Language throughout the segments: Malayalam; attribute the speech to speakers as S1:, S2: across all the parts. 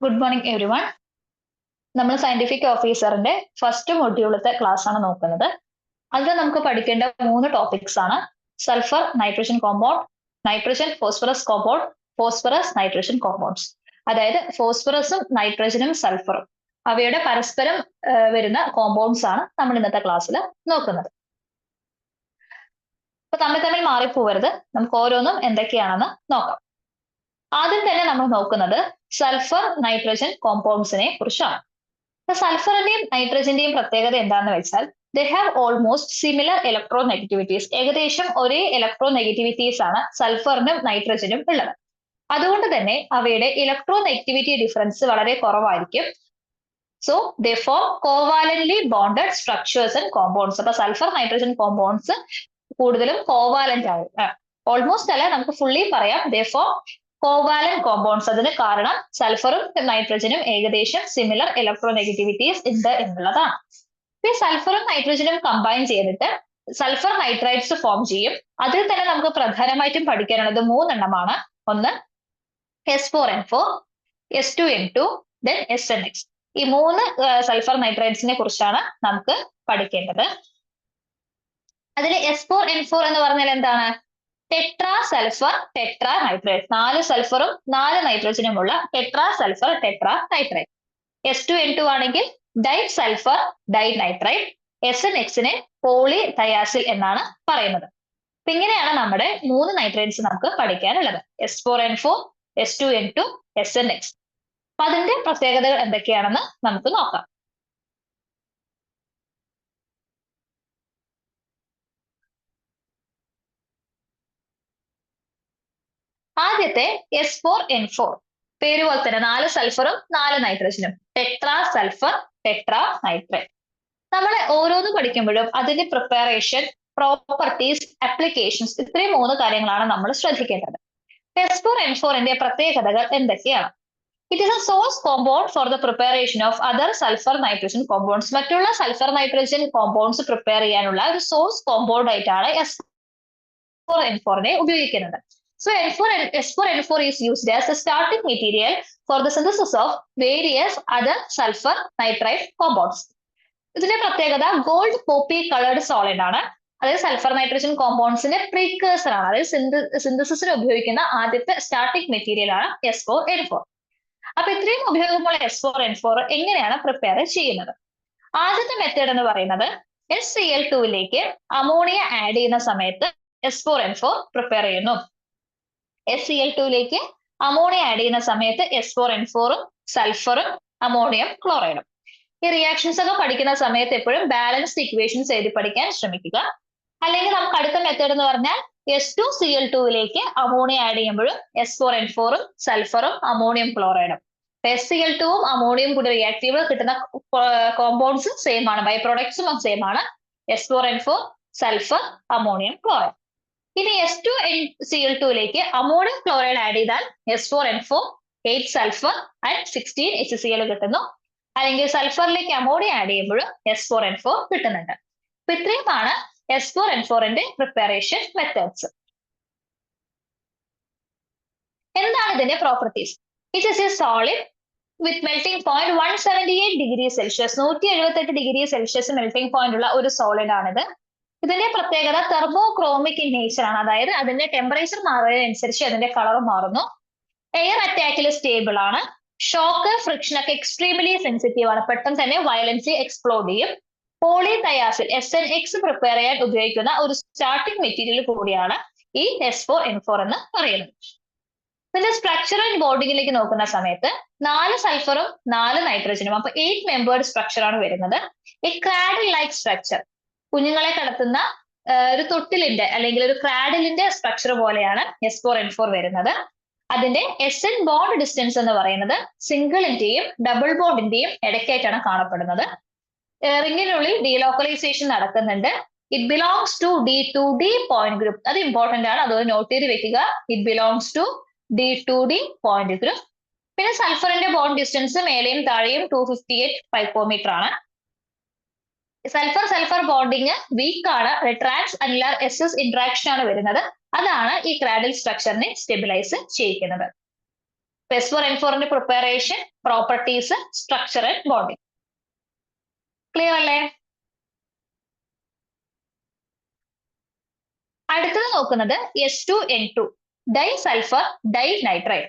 S1: Good morning every one. നമ്മൾ സയന്റിഫിക് ഓഫീസറിന്റെ ഫസ്റ്റ് മൊഡ്യൂളത്തെ ക്ലാസ് ആണ് നോക്കുന്നത്. അതിൽ നമുക്ക് പഠിക്കേണ്ട 3 ടോപ്പിക്സ് ആണ്: sulphur nitrogen compound, nitrogen phosphorus compound, phosphorus nitrogen compounds. അതായത് ഫോസ്ഫറസും നൈട്രജനും സൾഫറും അവയുടെ പരസ്പരം വരുന്ന കോമ്പൗണ്ട്സ് ആണ് നമ്മൾ ഇന്നത്തെ ക്ലാസ്സിൽ നോക്കുന്നത്. അപ്പൊ തമ്മിൽ മാറിപ്പോവരുത്, നമുക്ക് ഓരോന്നും എന്തൊക്കെയാണെന്ന് നോക്കാം. ആദ്യം തന്നെ നമ്മൾ നോക്കുന്നത് സൾഫർ നൈട്രജൻ കോമ്പൗണ്ട്സിനെ കുറിച്ചാണ്. സൾഫറിന്റെയും നൈട്രജന്റെയും പ്രത്യേകത എന്താണെന്ന് വെച്ചാൽ they have almost similar electro negativities. ഏകദേശം ഒരേ ഇലക്ട്രോ നെഗറ്റിവിറ്റീസ് ആണ് സൾഫറിനും നൈട്രജനും ഉള്ളത്. അതുകൊണ്ട് തന്നെ അവയുടെ ഇലക്ട്രോ നെഗറ്റിവിറ്റി ഡിഫറൻസ് വളരെ കുറവായിരിക്കും. So they form covalently bonded structures and compounds. അപ്പൊ സൾഫർ നൈട്രജൻ കോമ്പൗണ്ട്സ് കൂടുതലും കോവാലന്റ് ആണ്. ഓൾമോസ്റ്റ് അല്ല, നമുക്ക് ഫുള്ളി പറയാം ദേ ഫോം കോവാലന്റ് കോമ്പൗണ്ട്സ്. അതിന് കാരണം സൾഫറും നൈട്രജനും ഏകദേശം സിമിലർ ഇലക്ട്രോ നെഗറ്റിവിറ്റീസ് ഉണ്ട് എന്നുള്ളതാണ്. ഈ സൾഫറും നൈട്രജനും കമ്പൈൻ ചെയ്തിട്ട് സൾഫർ നൈട്രൈഡ്സ് ഫോം ചെയ്യും. അതിൽ തന്നെ നമുക്ക് പ്രധാനമായിട്ടും പഠിക്കാനുള്ളത് 3 എണ്ണമാണ്. ഒന്ന് S4N4, S2N2, then SNX. ഈ 3 സൾഫർ നൈട്രൈഡ്സിനെ കുറിച്ചാണ് നമുക്ക് പഠിക്കേണ്ടത്. അതിൽ S4N4 എന്ന് പറഞ്ഞാൽ എന്താണ്? Tetra sulphur tetra nitride. 4 സൾഫറും 4 നൈട്രജനും ഉള്ള tetra sulphur tetra nitride. S2N2 ആണെങ്കിൽ ഡൈ സൾഫർ ഡൈ നൈട്രൈഡ്. SNXനെ പോളി തയാസിൽ എന്നാണ് പറയുന്നത്. അപ്പൊ ഇങ്ങനെയാണ് നമ്മുടെ 3 നൈട്രൈഡ്സ് നമുക്ക് പഠിക്കാനുള്ളത്: S4N4, S2N2, SNX. അപ്പൊ അതിന്റെ പ്രത്യേകതകൾ എന്തൊക്കെയാണെന്ന് നമുക്ക് നോക്കാം. ആദ്യത്തെ S4N4, പേര് പോലെ തന്നെ 4 സൾഫറും 4 നൈട്രജനും, ടെട്രാ സൾഫർ ടെട്രാ നൈട്രൈഡ്. നമ്മൾ ഓരോന്ന് പഠിക്കുമ്പോഴും അതിന്റെ പ്രിപ്പറേഷൻ, പ്രോപ്പർട്ടീസ്, അപ്ലിക്കേഷൻസ്, ഇത്രയും 3 കാര്യങ്ങളാണ് നമ്മൾ ശ്രദ്ധിക്കേണ്ടത്. S4N4ന്റെ പ്രത്യേകതകൾ എന്തൊക്കെയാണ്? It is A source compound for the preparation of other sulphur nitrogen compounds. മറ്റുള്ള സൾഫർ നൈട്രജൻ കോമ്പൗണ്ട്സ് പ്രിപ്പയർ ചെയ്യാനുള്ള ഒരു സോഴ്സ് കോമ്പൗണ്ട് ആയിട്ടാണ് S4N4നെ ഉപയോഗിക്കുന്നത്. So S4N4 is used as a starting material for the synthesis of various other sulfur nitride compounds. ഇതിന്റെ പ്രത്യേകത ഗോൾഡ് പോപ്പി കളേർഡ് സോളിഡ് ആണ്. അതായത് സൾഫർ നൈട്രജൻ കോമ്പൗണ്ട്സിന്റെ പ്രീകേഴ്സർ ആണ്. അതായത് സിന്തസിസിന് ഉപയോഗിക്കുന്ന ആദ്യത്തെ സ്റ്റാർട്ടിക് മെറ്റീരിയൽ ആണ് S4N4. അപ്പൊ ഇത്രയും ഉപയോഗമുള്ള S4N4 എങ്ങനെയാണ് പ്രിപ്പയർ ചെയ്യുന്നത്? ആദ്യത്തെ മെത്തേഡ് എന്ന് പറയുന്നത് SCl2ലേക്ക് അമോണിയ ആഡ് ചെയ്യുന്ന സമയത്ത് S4N4 പ്രിപ്പയർ ചെയ്യുന്നു. SCl2ലേക്ക് അമോണിയ ആഡ് ചെയ്യുന്ന സമയത്ത് S4N4ഉം സൾഫറും അമോണിയം ക്ലോറൈഡും. ഈ റിയാക്ഷൻസ് ഒക്കെ പഠിക്കുന്ന സമയത്ത് എപ്പോഴും ബാലൻസ്ഡ് ഇക്വേഷൻസ് എഴുതി പഠിക്കാൻ ശ്രമിക്കുക. അല്ലെങ്കിൽ നമുക്ക് അടുത്ത മെത്തേഡ് എന്ന് പറഞ്ഞാൽ S2Cl2ലേക്ക് അമോണിയ ആഡ് ചെയ്യുമ്പോഴും S4N4ഉം സൾഫറും അമോണിയം ക്ലോറൈഡും. SCl2ഉം അമോണിയം കൂടി റിയാക്ട് ചെയ്യുമ്പോൾ കിട്ടുന്ന കോമ്പൗണ്ട്സും സെയിം ആണ്, ബൈ പ്രൊഡക്ട്സും സെയിം ആണ്. S4N4, sulphur, ammonium chloride. ഇനി S2Cl2ലേക്ക് അമോണിയം ക്ലോറൈഡ് ആഡ് ചെയ്താൽ S4N4, 8 സൾഫർ ആൻഡ് 16 HCl കിട്ടുന്നു. അല്ലെങ്കിൽ സൾഫറിലേക്ക് അമോണിയ ആഡ് ചെയ്യുമ്പോഴും S4N4 കിട്ടുന്നുണ്ട്. അപ്പൊ ഇത്രയുമാണ് S4N4ന്റെ പ്രിപ്പറേഷൻ മെത്തേഡ്സ്. എന്താണ് ഇതിന്റെ properties? It is A solid with melting point 178 degree Celsius. 178 degree Celsius melting point ഉള്ള ഒരു സോളിഡ് ആണിത്. ഇതിന്റെ പ്രത്യേകത തെർമോക്രോമിക് ഇൻ നേച്ചർ ആണ്. അതായത് അതിന്റെ ടെമ്പറേച്ചർ മാറുന്നതിനനുസരിച്ച് അതിന്റെ കളർ മാറുന്നു. എയർ അറ്റാക്കിൽ സ്റ്റേബിൾ ആണ്. ഷോക്ക്, ഫ്രിക്ഷൻ ഒക്കെ എക്സ്ട്രീംലി സെൻസിറ്റീവ് ആണ്. പെട്ടെന്ന് തന്നെ വയലൻസി എക്സ്പ്ലോഡ് ചെയ്യും. പോളി തയാസിൽ SNX പ്രിപ്പയർ ചെയ്യാൻ ഉപയോഗിക്കുന്ന ഒരു സ്റ്റാർട്ടിംഗ് മെറ്റീരിയൽ കൂടിയാണ് ഈ S4N4 എന്ന് പറയുന്നത്. ഇതിന്റെ സ്ട്രക്ചർ ആൻഡ് ബോണ്ടിങ്ങിലേക്ക് നോക്കുന്ന സമയത്ത് 4 സൾഫറും 4 നൈട്രജനും, അപ്പൊ 8 മെമ്പേർഡ് സ്ട്രക്ചർ ആണ് വരുന്നത്. ഈ ക്രാഡിൽ ലൈക്ക് സ്ട്രക്ചർ, കുഞ്ഞുങ്ങളെ കടത്തുന്ന ഒരു തൊട്ടിലിന്റെ അല്ലെങ്കിൽ ഒരു ക്രാഡിലിന്റെ സ്ട്രക്ചർ പോലെയാണ് S4N4 വരുന്നത്. അതിന്റെ SN ബോണ്ട് ഡിസ്റ്റൻസ് എന്ന് പറയുന്നത് സിംഗിളിന്റെയും ഡബിൾ ബോണ്ടിന്റെയും ഇടയ്ക്കായിട്ടാണ് കാണപ്പെടുന്നത്. റിങ്ങിനുള്ളിൽ ഡീലോക്കലൈസേഷൻ നടക്കുന്നുണ്ട്. It belongs to D2D point group. അത് ഇമ്പോർട്ടന്റ് ആണ്, അത് നോട്ട് ചെയ്ത് വെക്കുക. It belongs to D2D point group. പിന്നെ സൾഫറിന്റെ ബോണ്ട് ഡിസ്റ്റൻസ് മേലെയും താഴെയും 258 പൈക്കോമീറ്റർ ആണ്. സൾഫർ ബോണ്ടിങ് വീക്ക് ആണ്. ട്രാൻസ് അനിലാർ SS ഇന്ററാക്ഷൻ ആണ് വരുന്നത്. അതാണ് ഈ ക്രാഡിൽ സ്ട്രക്ചറിനെ സ്റ്റെബിലൈസ് ചെയ്യിക്കുന്നത്. S4N4ന്റെ preparation, properties, structure and bonding. Clear അല്ലേ? അടുത്തത് നോക്കുന്നത് S2N2 ഡൈസൾഫർ ഡൈനൈട്രൈഡ്.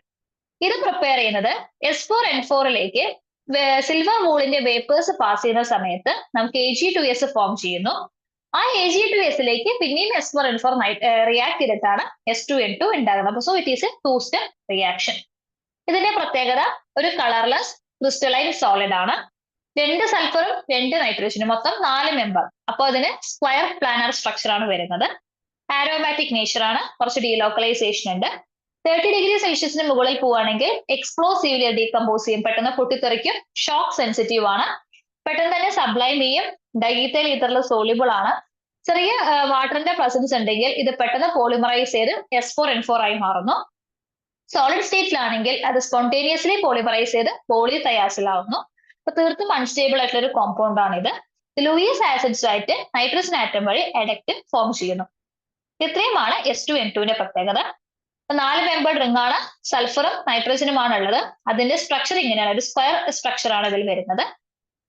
S1: ഇത് പ്രിപ്പയർ ചെയ്യുന്നത് S4N4ലേക്ക് സിൽവർ വൂളിന്റെ വേപ്പേഴ്സ് പാസ് ചെയ്യുന്ന സമയത്ത് നമുക്ക് Ag2S ഫോം ചെയ്യുന്നു. ആ Ag2Sലേക്ക് പിന്നെയും S4N4 റിയാക്ട് ചെയ്തിട്ടാണ് S2N2 ഉണ്ടാകുന്നത്. So it is A 2-step reaction. ഇതിന്റെ പ്രത്യേകത ഒരു കളർലെസ് ക്രിസ്റ്റലൈൻ സോളിഡ് ആണ്. 2 സൾഫറും 2 നൈട്രജനും, മൊത്തം 4 മെമ്പർ. അപ്പോൾ അതിന് സ്ക്വയർ പ്ലാനർ സ്ട്രക്ചർ ആണ് വരുന്നത്. ആരോമാറ്റിക് നേച്ചർ ആണ്, കുറച്ച് ഡീലോക്കലൈസേഷൻ ഉണ്ട്. 30°C മുകളിൽ പോവുകയാണെങ്കിൽ എക്സ്പ്ലോസീവ്ലി ഡീകമ്പോസ് ചെയ്യും, പെട്ടെന്ന് പൊട്ടിത്തെറിക്കും, ഷോക്ക് സെൻസിറ്റീവ് ആണ്, പെട്ടെന്ന് തന്നെ സബ്ലൈം ചെയ്യും, ഡൈഥൈൽ ഈതറിൽ സോളിബിൾ ആണ്. ചെറിയ വാട്ടറിന്റെ പ്രസൻസ് ഉണ്ടെങ്കിൽ ഇത് പെട്ടെന്ന് പോളിമറൈസ് ചെയ്ത് S4N4 ആയി മാറുന്നു. സോളിഡ് സ്റ്റേറ്റിലാണെങ്കിൽ അത് സ്പോണ്ടേനിയസ്ലി പോളിമറൈസ് ചെയ്ത് പോളിതയാസിലാവുന്നു. അപ്പൊ തീർത്തും അൺസ്റ്റേബിൾ ആയിട്ടുള്ള ഒരു കോമ്പൗണ്ട് ആണിത്. ലൂയിസ് ആസിഡ്സ് ആയിട്ട് നൈട്രജൻ ആറ്റം വഴി എഡക്റ്റ് ഫോം ചെയ്യുന്നു. ഇത്രയുമാണ് S2N2ന്റെ പ്രത്യേകത. 4 മെമ്പേർഡ് റിംഗ് ആണ്, സൾഫറും നൈട്രജനുമാണ് ഉള്ളത്. അതിന്റെ സ്ട്രക്ചർ ഇങ്ങനെയാണ്, ഒരു സ്ക്വയർ സ്ട്രക്ചർ ആണ് ഇതിൽ വരുന്നത്.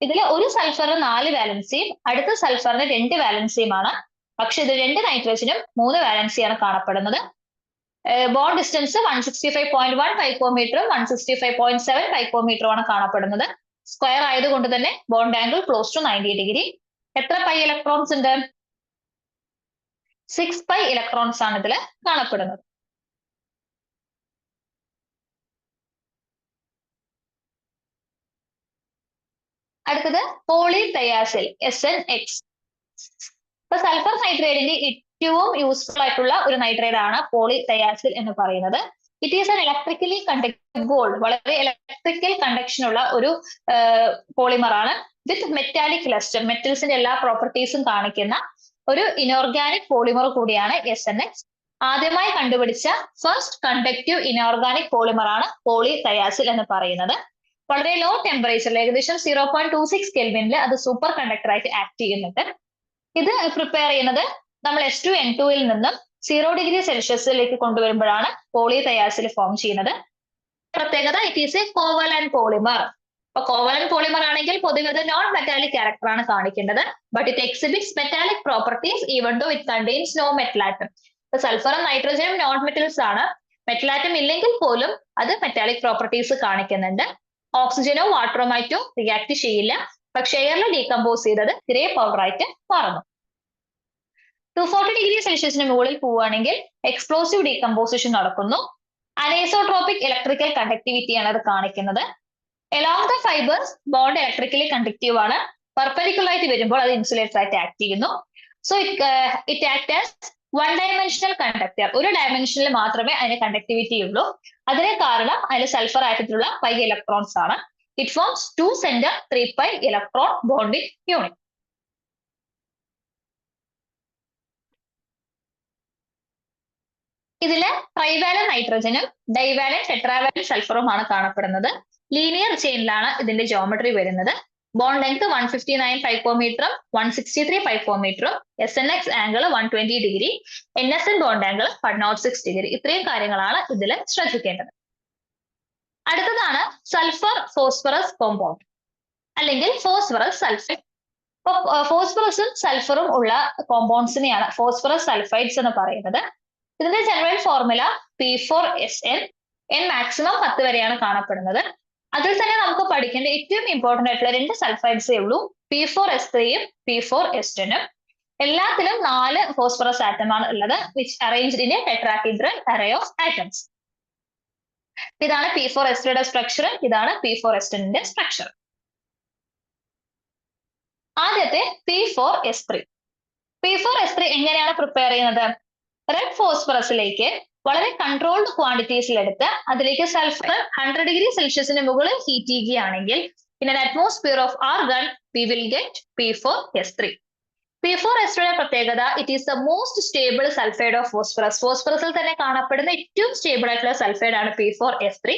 S1: ഇതിൽ ഒരു സൾഫറിന് 4 വാലൻസിയും അടുത്ത സൾഫറിന് 2 വാലൻസിയുമാണ്. പക്ഷെ ഇത് 2 നൈട്രജനും 3 വാലൻസിയാണ് കാണപ്പെടുന്നത്. ബോണ്ട് ഡിസ്റ്റൻസ് 165.1 പൈക്കോമീറ്ററും 165.7 പൈക്കോമീറ്ററുമാണ് കാണപ്പെടുന്നത്. സ്ക്വയർ ആയതുകൊണ്ട് തന്നെ ബോണ്ട് ആംഗിൾ ക്ലോസ് ടു 90°. എത്ര പൈ ഇലക്ട്രോൺസ് ഉണ്ട്? 6 പൈ ഇലക്ട്രോൺസ് ആണ് ഇതിൽ കാണപ്പെടുന്നത്. അടുത്തത് പോളിതയാസിൽ SNX. ഇപ്പൊ സൾഫർ നൈട്രൈഡിന്റെ ഏറ്റവും യൂസ്ഫുൾ ആയിട്ടുള്ള ഒരു നൈട്രൈഡ് ആണ് പോളിതയാസിൽ എന്ന് പറയുന്നത്. It is an electrically conductive gold, വളരെ ഇലക്ട്രിക്കൽ കണ്ടക്ഷൻ ഉള്ള ഒരു പോളിമർ ആണ്. വിത്ത് മെറ്റാലിക് ലസ്റ്റർ, മെറ്റൽസിന്റെ എല്ലാ പ്രോപ്പർട്ടീസും കാണിക്കുന്ന ഒരു ഇനോർഗാനിക് പോളിമർ കൂടിയാണ് SNX. ആദ്യമായി കണ്ടുപിടിച്ച ഫസ്റ്റ് കണ്ടക്റ്റീവ് ഇനോർഗാനിക് പോളിമർ ആണ് പോളിതയാസിൽ എന്ന് പറയുന്നത്. വളരെ ലോ ടെമ്പറേച്ചറിൽ, ഏകദേശം 0.26 കെൽവിനിൽ അത് സൂപ്പർ കണ്ടക്ടർ ആയിട്ട് ആക്ട് ചെയ്യുന്നുണ്ട്. ഇത് പ്രിപ്പയർ ചെയ്യുന്നത് നമ്മൾ S2N2ൽ നിന്നും 0°C കൊണ്ടുവരുമ്പോഴാണ് പോളിതയാസിൽ ഫോം ചെയ്യുന്നത്. പ്രത്യേകത it is a covalent polymer. അപ്പൊ കോവലന്റ് പോളിമർ ആണെങ്കിൽ പൊതുവെ നോൺ മെറ്റാലിക് ക്യാരക്ടർ ആണ് കാണിക്കേണ്ടത്. But it exhibits metallic properties even though it contains no metal atom. സൾഫറും നൈട്രജനും നോൺ മെറ്റൽസ് ആണ്. മെറ്റലാറ്റം ഇല്ലെങ്കിൽ പോലും അത് മെറ്റാലിക് പ്രോപ്പർട്ടീസ് കാണിക്കുന്നുണ്ട്. ഓക്സിജനോ വാട്ടറുമായിട്ടോ റിയാക്ട് ചെയ്യില്ല, പക്ഷെ എയറിൽ ഡീകമ്പോസ് ചെയ്തത് ഗ്രേ പൗഡർ ആയിട്ട് മാറുന്നു. 240°C മുകളിൽ പോവുകയാണെങ്കിൽ എക്സ്പ്ലോസീവ് ഡീകമ്പോസിഷൻ നടക്കുന്നു. അനൈസോട്രോപിക് ഇലക്ട്രിക്കൽ കണ്ടക്ടിവിറ്റി ആണ് അത് കാണിക്കുന്നത്. Along the fibres bond electrically conductive ആണ്. പെർപെൻഡിക്കുലർ ആയിട്ട് വരുമ്പോൾ അത് ഇൻസുലേറ്റർ ആയിട്ട് ആക്ട് ചെയ്യുന്നു. So it act as 1 dimensional conductor. ഒരു ഡയമെൻഷനിൽ മാത്രമേ അതിന് കണ്ടക്ടിവിറ്റി ഉള്ളൂ. അതിന് കാരണം അതിൽ സൾഫർ ആറ്റത്തിലുള്ള പൈ ഇലക്ട്രോൺസ് ആണ്. It forms 2 centre 3 pi electron bonding unit. ഇതില് ട്രൈവാലന്റ് നൈട്രജനും ഡൈവാലന്റ് ടെട്രാവാലന്റ് സൾഫറുമാണ് കാണപ്പെടുന്നത്. ലീനിയർ ചെയിനിലാണ് ഇതിന്റെ ജോമെട്രി വരുന്നത്. Bond length 159 പൈക്കോമീറ്ററും 163 പൈക്കോമീറ്ററും, SNX angle 120°, NSN bond angle 106°. ഇത്രയും കാര്യങ്ങളാണ് ഇതിൽ ശ്രദ്ധിക്കേണ്ടത്. അടുത്തതാണ് സൾഫർ ഫോസ്ഫറസ് കോമ്പൗണ്ട് അല്ലെങ്കിൽ ഫോസ്ഫറസ് സൾഫൈഡ്. ഇപ്പൊ ഫോസ്ഫറസും സൾഫറും ഉള്ള കോമ്പൗണ്ട്സിനെയാണ് ഫോസ്ഫറസ് സൾഫൈഡ്സ് എന്ന് പറയുന്നത്. ഇതിന്റെ general formula P4SN. N maximum 10 വരെയാണ് കാണപ്പെടുന്നത്. അതിൽ തന്നെ നമുക്ക് പഠിക്കേണ്ട ഏറ്റവും ഇമ്പോർട്ടന്റ് ആയിട്ടുള്ള 2 സൾഫൈഡ്സേ ഉള്ളൂ, P4S3യും P4S10ഉം. എല്ലാത്തിലും 4 ഫോസ്ഫറസ് ആറ്റമാണ് ഉള്ളത്, which arranged in A tetrahedral array of atoms. ഇതാണ് P4S3യുടെ സ്ട്രക്ചർ, ഇതാണ് P4S10ന്റെ സ്ട്രക്ചർ. ആദ്യത്തെ P4S3. P4S3 എങ്ങനെയാണ് പ്രിപ്പയർ ചെയ്യുന്നത്? റെഡ് ഫോസ്ഫറസിലേക്ക് വളരെ കൺട്രോൾഡ് ക്വാണ്ടിറ്റീസിൽ എടുത്ത് അതിലേക്ക് സൾഫർ 100°C മുകളിൽ ഹീറ്റ് ചെയ്യുകയാണെങ്കിൽ in an atmosphere of argon we will get P4S3. P4S3യുടെ പ്രത്യേകത it is the most stable sulphide of phosphorus. ഫോസ്ഫറസിൽ തന്നെ കാണപ്പെടുന്ന ഏറ്റവും സ്റ്റേബിൾ ആയിട്ടുള്ള സൾഫൈഡ് ആണ് P4S3.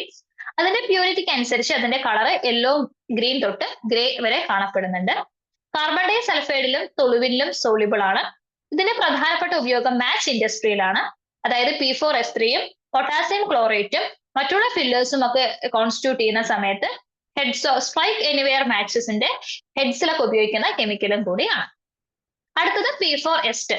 S1: അതിന്റെ പ്യൂരിറ്റിക്ക് അനുസരിച്ച് അതിന്റെ കളർ യെല്ലോ ഗ്രീൻ തൊട്ട് ഗ്രേ വരെ കാണപ്പെടുന്നുണ്ട്. കാർബൺ ഡൈ സൾഫൈഡിലും തൊളുവിലും സോളിബിൾ ആണ്. ഇതിന്റെ പ്രധാനപ്പെട്ട ഉപയോഗം മാച്ച് ഇൻഡസ്ട്രിയിലാണ്. അതായത് P4S3യും പൊട്ടാസ്യം ക്ലോറേറ്റും മറ്റുള്ള ഫില്ലേഴ്സും ഒക്കെ കോൺസ്റ്റിറ്റ്യൂട്ട് ചെയ്യുന്ന സമയത്ത് ഹെഡ്സ് സ്ട്രൈക്ക് എനിവെയർ മാച്ചസിന്റെ ഹെഡ്സിലൊക്കെ ഉപയോഗിക്കുന്ന കെമിക്കലും കൂടിയാണ്. അടുത്തത് P4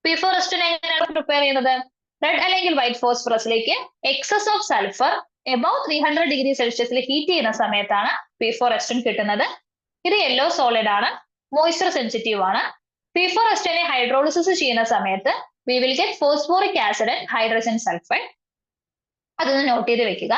S1: P4 എങ്ങനെയാണ് പ്രിപ്പയർ ചെയ്യുന്നത്? റെഡ് അല്ലെങ്കിൽ വൈറ്റ് ഫോസ്ഫറസിലേക്ക് excess of sulphur above 300 degree സെൽഷ്യസിൽ ഹീറ്റ് ചെയ്യുന്ന സമയത്താണ് P4 കിട്ടുന്നത്. ഇത് യെല്ലോ സോളിഡ് ആണ്, മോയ്സ്ചർ സെൻസിറ്റീവ് ആണ്. P4 ഹൈഡ്രോളിസിസ് ചെയ്യുന്ന സമയത്ത് we will get phosphoric acid and hydrogen sulphide. അതൊന്ന് നോട്ട് ചെയ്ത് വെക്കുക.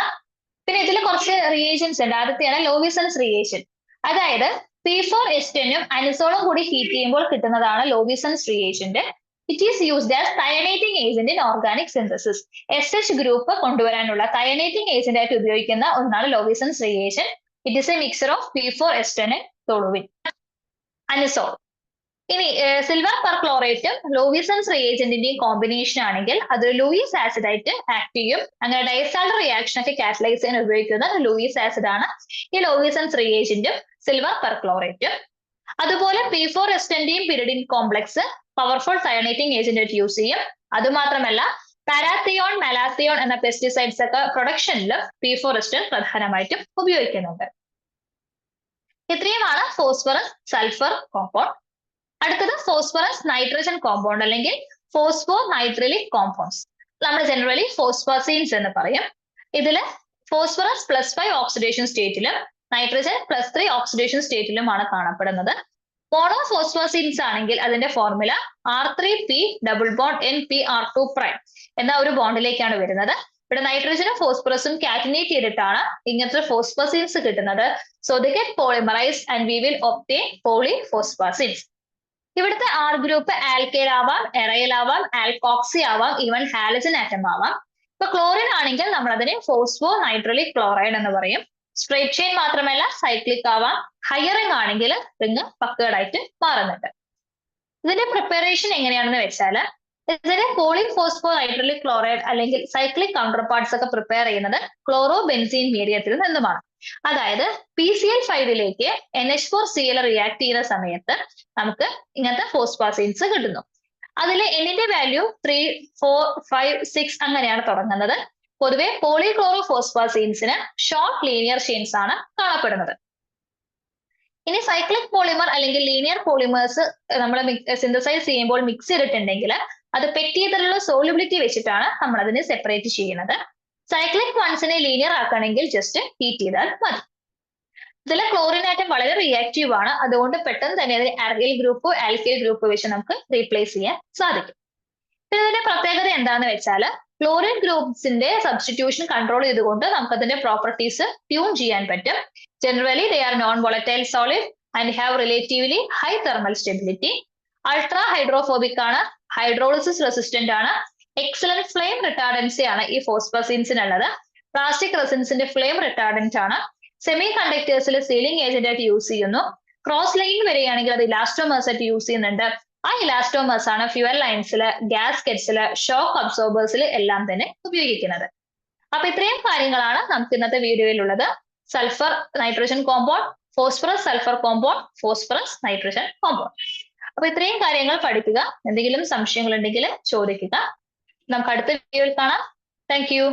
S1: പിന്നെ ഇതിൽ കുറച്ച് റിയേജൻസ് ഉണ്ട്. ആദ്യത്തെയാണ് ലോവിസൺസ് റിയേഷൻ. അതായത് P4 അനിസോളും കൂടി ഹീറ്റ് ചെയ്യുമ്പോൾ കിട്ടുന്നതാണ് ലോവിസൺസ് റിയേഷന്റെ. It is used as thionating agent in organic synthesis. SH group കൊണ്ടുവരാനുള്ള തയനേറ്റിംഗ് ഏജന്റ് ആയിട്ട് ഉപയോഗിക്കുന്ന ഒന്നാണ് Lawesson's reagent. It is a mixture of P4 toluene anisole. ഇനി സിൽവർ പെർക്ലോറേറ്റും ലോവിസൺസ് റിയേജന്റിന്റെയും കോമ്പിനേഷൻ ആണെങ്കിൽ അത് ലൂയിസ് ആസിഡ് ആയിട്ട് ആക്ട് ചെയ്യും. അങ്ങനെ ഡൈസാൾട്ട് റിയാക്ഷൻ ഒക്കെ കാറ്റലൈസ് ചെയ്യാൻ ഉപയോഗിക്കുന്ന ലൂയിസ് ആസിഡ് ആണ് ഈ ലോവിസൺസ് റിയേജന്റും സിൽവർ പെർക്ലോറേറ്റും. അതുപോലെ P4 pyridine complex powerful thionating agent ആയിട്ട് യൂസ് ചെയ്യും. അതുമാത്രമല്ല പാരാത്തിയോൺ, മെലാത്തിയോൺ എന്ന പെസ്റ്റിസൈഡ്സ് ഒക്കെ പ്രൊഡക്ഷനിലും P4 പ്രധാനമായിട്ടും ഉപയോഗിക്കുന്നുണ്ട്. ഇത്രയുമാണ് ഫോസ്ഫറസ് സൾഫർ കോമ്പൗണ്ട്. അടുത്തത് ഫോസ്ഫറസ് നൈട്രജൻ കോമ്പൗണ്ട് അല്ലെങ്കിൽ ഫോസ്ഫോ നൈട്രിലിക് കോമ്പൗണ്ട്സ്. നമ്മൾ ജനറലി ഫോസ്ഫസീൻസ് എന്ന് പറയും. ഇതില് ഫോസ്ഫറസ് +5 ഓക്സിഡേഷൻ സ്റ്റേറ്റിലും നൈട്രജൻ +3 ഓക്സിഡേഷൻ സ്റ്റേറ്റിലുമാണ് കാണപ്പെടുന്നത്. മോണോഫോസ്ഫസീൻസ് ആണെങ്കിൽ അതിന്റെ formula R3P double bond NPR2' എന്ന ഒരു ബോണ്ടിലേക്കാണ് വരുന്നത്. ഇവിടെ നൈട്രജനും ഫോസ്ഫറസും കാറ്റിനേറ്റ് ചെയ്തിട്ടാണ് ഇങ്ങനത്തെ ഫോസ്ഫസീൻസ് കിട്ടുന്നത്. So they get polymerized and we will obtain polyphosphazenes. ഇവിടുത്തെ R ഗ്രൂപ്പ് ആൽക്കൈൽ ആവാം, എറൈൽ ആവാം, ആൽക്കോക്സി ആവാം, ഈവൻ ഹാലജൻ ആറ്റം ആവാം. ഇപ്പൊ ക്ലോറിൻ ആണെങ്കിൽ നമ്മൾ അതിനെ ഫോസ്ഫോ നൈട്രിലിക് ക്ലോറൈഡ് എന്ന് പറയും. സ്ട്രേറ്റ് ചെയിൻ മാത്രമല്ല സൈക്ലിക് ആവാം. ഹയർ റിംഗ് ആണെങ്കിൽ റിംഗ് പക്കേർഡ് ആയിട്ട് മാറുന്നുണ്ട്. ഇതിന്റെ പ്രിപ്പറേഷൻ എങ്ങനെയാണെന്ന് വെച്ചാൽ ഇതിന്റെ പോളിഫോസ്ഫോ നൈട്രിലിക് ക്ലോറൈഡ് അല്ലെങ്കിൽ സൈക്ലിക് കൗണ്ടർ പാർട്സ് ഒക്കെ പ്രിപ്പയർ ചെയ്യുന്നത് ക്ലോറോ ബെൻസീൻ മീഡിയത്തിൽ നിന്നുമാണ്. അതായത് PCl5ലേക്ക് NH4Cl റിയാക്ട് ചെയ്യുന്ന സമയത്ത് നമുക്ക് ഇങ്ങനത്തെ ഫോസ്ഫാസീൻസ് കിട്ടുന്നു. അതിൽ എന്നിന്റെ വാല്യൂ 3, 4, 5, 6 അങ്ങനെയാണ് തുടങ്ങുന്നത്. പൊതുവെ പോളിക്ലോറോ ഫോസ്ഫാസീൻസിന് ഷോർട്ട് ലീനിയർ ചെയിൻസ് ആണ് കാണപ്പെടുന്നത്. ഇനി സൈക്ലിക് പോളിമർ അല്ലെങ്കിൽ ലീനിയർ പോളിമേഴ്സ് നമ്മൾ സിന്തസൈസ് ചെയ്യുമ്പോൾ മിക്സ് ചെയ്തിട്ടുണ്ടെങ്കിൽ അത് പെറ്റിയതിലുള്ള സോളിബിലിറ്റി വെച്ചിട്ടാണ് നമ്മൾ അതിനെ സെപ്പറേറ്റ് ചെയ്യുന്നത്. സൈക്ലിക് വൺസിനെ ലീനിയർ ആക്കണമെങ്കിൽ ജസ്റ്റ് ഹീറ്റ് ചെയ്താൽ മതി. ഇതിലെ ക്ലോറിൻ ആറ്റം വളരെ റിയാക്റ്റീവ് ആണ്. അതുകൊണ്ട് പെട്ടെന്ന് തന്നെ അതിന് അർഗൈൽ ഗ്രൂപ്പ്, ആൽക്കൈൽ ഗ്രൂപ്പ് വെച്ച് നമുക്ക് റീപ്ലേസ് ചെയ്യാൻ സാധിക്കും. ഇതിന്റെ പ്രത്യേകത എന്താന്ന് വെച്ചാൽ ക്ലോറിൻ ഗ്രൂപ്പ്സിന്റെ സബ്സ്റ്റിറ്റ്യൂഷൻ കൺട്രോൾ ചെയ്തുകൊണ്ട് നമുക്ക് അതിന്റെ പ്രോപ്പർട്ടീസ് ട്യൂൺ ചെയ്യാൻ പറ്റും. Generally they are non volatile solid and have relatively high thermal stability. Ultra hydrophobic ആണ്, ഹൈഡ്രോളിസിസ് റെസിസ്റ്റന്റ് ആണ്, എക്സലന്റ് ഫ്ലെയിം റിട്ടാർഡൻസി ആണ് ഈ ഫോസ്ഫസീൻസിനുള്ളത്. പ്ലാസ്റ്റിക് റെസിൻസിന്റെ ഫ്ലെയിം റിട്ടാർഡന്റ് ആണ്. സെമി കണ്ടക്ടേഴ്സിൽ സീലിംഗ് ഏജന്റ് ആയിട്ട് യൂസ് ചെയ്യുന്നു. ക്രോസ് ലൈനിങ് വരികയാണെങ്കിൽ അത് ഇലാസ്റ്റോമേഴ്സ് ആയിട്ട് യൂസ് ചെയ്യുന്നുണ്ട്. ആ ഇലാസ്റ്റോമേഴ്സ് ആണ് ഫ്യുവൽ ലൈൻസിൽ, ഗ്യാസ്കെറ്റ്സിൽ, ഷോക്ക് അബ്സോർബേഴ്സിൽ എല്ലാം തന്നെ ഉപയോഗിക്കുന്നത്. അപ്പൊ ഇത്രയും കാര്യങ്ങളാണ് നമുക്ക് ഇന്നത്തെ വീഡിയോയിലുള്ളത്. Sulphur nitrogen compound, phosphorus sulphur compound, phosphorus nitrogen compound. അപ്പൊ ഇത്രയും കാര്യങ്ങൾ പഠിക്കുക. എന്തെങ്കിലും സംശയങ്ങൾ ഉണ്ടെങ്കിൽ ചോദിക്കുക. നമുക്ക് അടുത്ത വീഡിയോയിൽ കാണാം. Thank you.